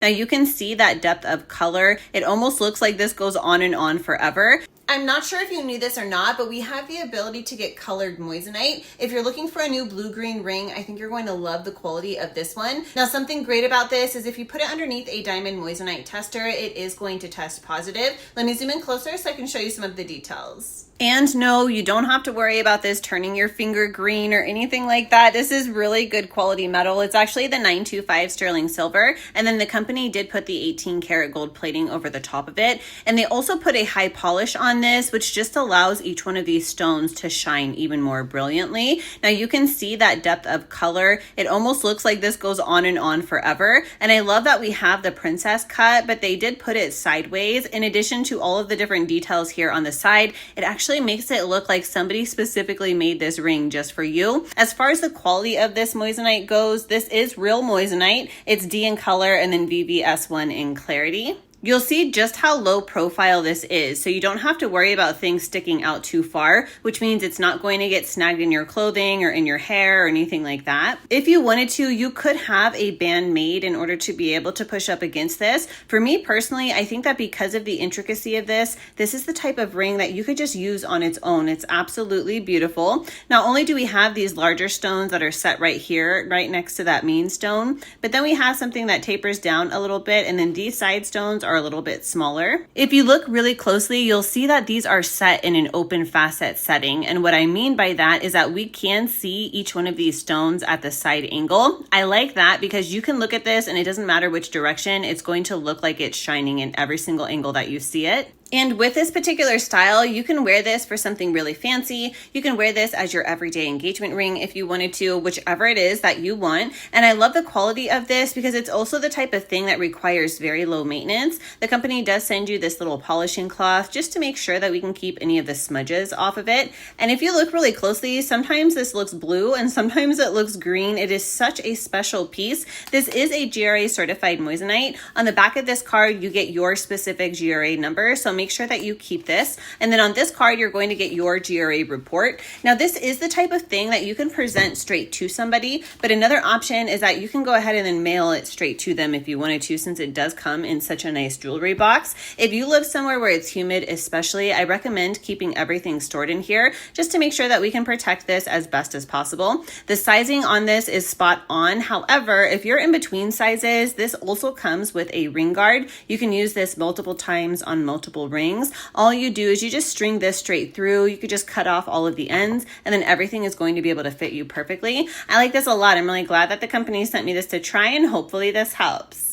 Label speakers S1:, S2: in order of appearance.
S1: Now you can see that depth of color. It almost looks like this goes on and on forever. I'm not sure if you knew this or not, but we have the ability to get colored moissanite. If you're looking for a new blue-green ring, I think you're going to love the quality of this one. Now, something great about this is if you put it underneath a diamond moissanite tester, it is going to test positive. Let me zoom in closer so I can show you some of the details. And no, you don't have to worry about this turning your finger green or anything like that. This is really good quality metal. It's actually the 925 sterling silver. And then the company did put the 18 karat gold plating over the top of it. And they also put a high polish on this, which just allows each one of these stones to shine even more brilliantly. Now you can see that depth of color. It almost looks like this goes on and on forever. And I love that we have the princess cut, but they did put it sideways. In addition to all of the different details here on the side, it actually makes it look like somebody specifically made this ring just for you. As far as the quality of this moissanite goes, this is real moissanite. It's D in color and then VVS1 in clarity. You'll see just how low profile this is, so you don't have to worry about things sticking out too far, which means it's not going to get snagged in your clothing or in your hair or anything like that. If you wanted to, you could have a band made in order to be able to push up against this. For me personally, I think that because of the intricacy of this is the type of ring that you could just use on its own. It's absolutely beautiful. Not only do we have these larger stones that are set right here, right next to that main stone, but then we have something that tapers down a little bit, and then these side stones are a little bit smaller. If you look really closely, you'll see that these are set in an open facet setting. And what I mean by that is that we can see each one of these stones at the side angle. I like that because you can look at this and it doesn't matter which direction, it's going to look like it's shining in every single angle that you see it. And with this particular style, you can wear this for something really fancy. You can wear this as your everyday engagement ring if you wanted to, whichever it is that you want. And I love the quality of this because it's also the type of thing that requires very low maintenance. The company does send you this little polishing cloth just to make sure that we can keep any of the smudges off of it. And if you look really closely, sometimes this looks blue and sometimes it looks green. It is such a special piece. This is a GRA certified moissanite. On the back of this card, you get your specific GRA number. So make sure that you keep this. And then on this card, you're going to get your GRA report. Now, this is the type of thing that you can present straight to somebody, but another option is that you can go ahead and then mail it straight to them if you wanted to, since it does come in such a nice jewelry box. If you live somewhere where it's humid, especially, I recommend keeping everything stored in here just to make sure that we can protect this as best as possible. The sizing on this is spot on. However, if you're in between sizes, this also comes with a ring guard. You can use this multiple times on multiple rings. All you do is you just string this straight through. You could just cut off all of the ends and then everything is going to be able to fit you perfectly. I like this a lot. I'm really glad that the company sent me this to try, and hopefully this helps.